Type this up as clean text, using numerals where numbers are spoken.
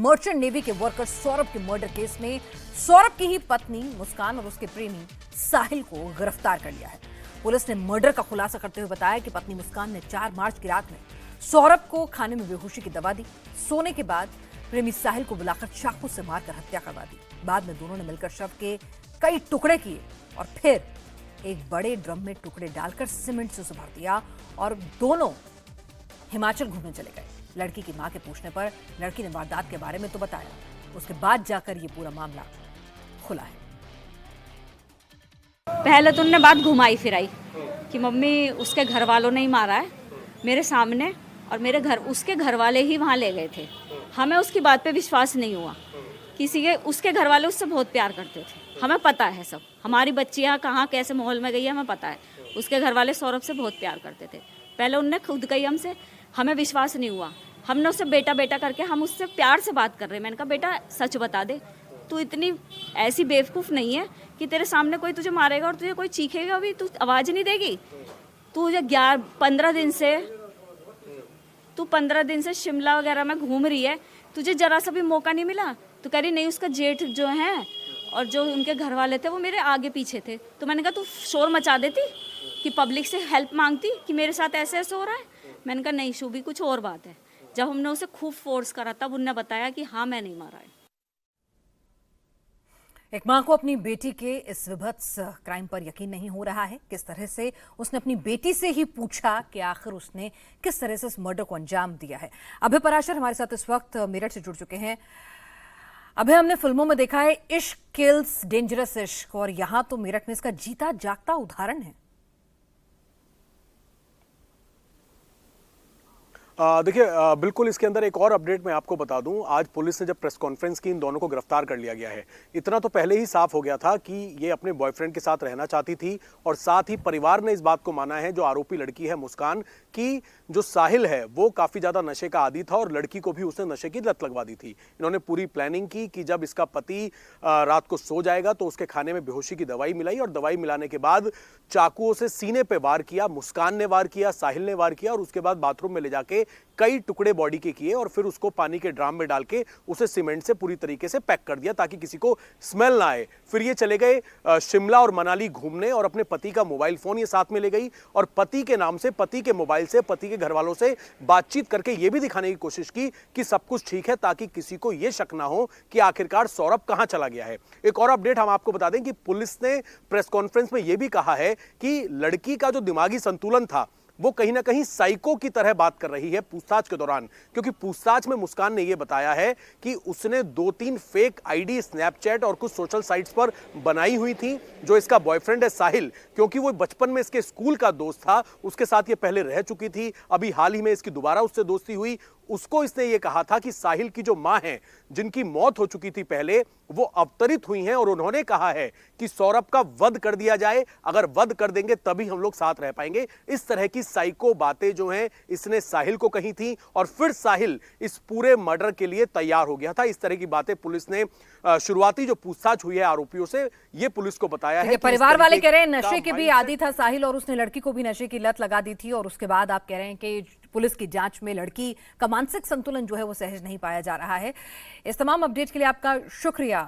Merchant navy के worker Saurabh के murder case में सौरभ की ही पत्नी मुस्कान और उसके प्रेमी साहिल को गिरफ्तार कर लिया है। पुलिस ने मर्डर का खुलासा करते हुए बताया कि पत्नी मुस्कान ने 4 मार्च की रात में सौरभ को खाने में बेहोशी की दवा दी। सोने के बाद प्रेमी साहिल को बुलाकर चाकू से मारकर हत्या करवा दी। बाद में दोनों ने मिलकर शव के कई टुकड़े किए और फिर एक बड़े ड्रम में टुकड़े डालकर सीमेंट से उसे भर दिया और दोनों हिमाचल घूमने चले गए। लड़की की मां के पूछने पर लड़की ने वारदात के बारे में तो बताया, उसके बाद जाकर ये पूरा मामला खुला है। पहले तो उन्होंने बात घुमाई फिराई कि मम्मी उसके घर वालों ने ही मारा है मेरे सामने, और उसके घर वाले ही वहाँ ले गए थे। हमें उसकी बात पे विश्वास नहीं हुआ। उसके घर वाले उससे बहुत प्यार करते थे, हमें पता है सब। हमारी बच्चियाँ कहाँ कैसे माहौल में गई है हमें पता है। उसके घर वाले सौरभ से बहुत प्यार करते थे। पहले उनने खुद कही हमसे, हमें विश्वास नहीं हुआ। हमने उससे बेटा बेटा करके हम उससे प्यार से बात कर रहे हैं। मैंने कहा बेटा सच बता दे, तू इतनी ऐसी बेवकूफ़ नहीं है कि तेरे सामने कोई तुझे मारेगा और तुझे कोई चीखेगा भी, तू आवाज़ नहीं देगी। तू 15 दिन से शिमला वगैरह में घूम रही है, तुझे जरा सा भी मौका नहीं मिला। तो कह रही नहीं, उसका जेठ जो है और जो उनके घर वाले थे वो मेरे आगे पीछे थे। तो मैंने कहा तू शोर मचा देती कि पब्लिक से हेल्प मांगती कि मेरे साथ ऐसे ऐसे हो रहा है। मैंने कहा नहीं शूभी, कुछ और बात है। जब हमने उसे खूब फोर्स करा तब उन्होंने बताया कि हाँ मैं नहीं मारा है। एक मां को अपनी बेटी के इस विभत्स क्राइम पर यकीन नहीं हो रहा है। किस तरह से उसने अपनी बेटी से ही पूछा कि आखिर उसने किस तरह से इस मर्डर को अंजाम दिया है। अभय पराशर हमारे साथ इस वक्त मेरठ से जुड़ चुके हैं। अभय, हमने फिल्मों में देखा है इश्क किल्स डेंजरस इश्क, और यहां तो मेरठ में इसका जीता जागता उदाहरण है। देखिए, बिल्कुल इसके अंदर एक और अपडेट मैं आपको बता दूं। आज पुलिस ने जब प्रेस कॉन्फ्रेंस की, इन दोनों को गिरफ्तार कर लिया गया है। इतना तो पहले ही साफ हो गया था कि ये अपने बॉयफ्रेंड के साथ रहना चाहती थी, और साथ ही परिवार ने इस बात को माना है, जो आरोपी लड़की है मुस्कान, कि जो साहिल है वो काफी ज्यादा नशे का आदी था और लड़की को भी उसने नशे की लत लगवा दी थी। इन्होंने पूरी प्लानिंग की कि जब इसका पति रात को सो जाएगा तो उसके खाने में बेहोशी की दवाई मिलाई, और दवाई मिलाने के बाद चाकुओं से सीने पे वार किया। मुस्कान ने वार किया, साहिल ने वार किया, और उसके बाद बाथरूम में ले जाके कई टुकड़े बॉडी के किए और फिर उसको पानी के ड्राम में डाल के उसे सीमेंट से पूरी तरीके से पैक कर दिया ताकि किसी को स्मेल ना आए। फिर ये चले गए शिमला और मनाली घूमने, और अपने पति का मोबाइल फोन ये साथ में ले गई और पति के नाम से, पति के मोबाइल से, पति के घर वालों से बातचीत करके ये भी दिखाने की कोशिश की कि सब कुछ ठीक है, ताकि किसी को यह शक ना हो कि आखिरकार सौरभ कहां चला गया है। एक और अपडेट हम आपको बता दें कि पुलिस ने प्रेस कॉन्फ्रेंस में यह भी कहा है कि लड़की का जो दिमागी संतुलन था वो कहीं ना कहीं साइको की तरह बात कर रही है पूछताछ के दौरान, क्योंकि पूछताछ में मुस्कान ने यह बताया है कि उसने 2-3 फेक आईडी स्नैपचैट और कुछ सोशल साइट्स पर बनाई हुई थी। जो इसका बॉयफ्रेंड है साहिल, क्योंकि वो बचपन में इसके स्कूल का दोस्त था, उसके साथ ये पहले रह चुकी थी, अभी हाल ही में इसकी दोबारा उससे दोस्ती हुई। उसको इसने ये कहा था कि साहिल की जो मां है, जिनकी मौत हो चुकी थी पहले, वो अवतरित हुई हैं और उन्होंने कहा है कि सौरभ का वध कर दिया जाए, अगर वध कर देंगे तभी हम लोग साथ रह पाएंगे। इस तरह की साइको बातें जो हैं इसने साहिल को कही थी, और फिर साहिल इस पूरे मर्डर के लिए तैयार हो गया था। इस तरह की बातें पुलिस ने शुरुआती जो पूछताछ हुई है आरोपियों से, ये पुलिस को बताया है। परिवार वाले कह रहे हैं नशे के भी आदी था साहिल, और उसने लड़की को भी नशे की लत लगा दी थी, और उसके बाद आप कह रहे हैं कि पुलिस की जांच में लड़की का मानसिक संतुलन जो है वो सहज नहीं पाया जा रहा है। इस तमाम अपडेट के लिए आपका शुक्रिया।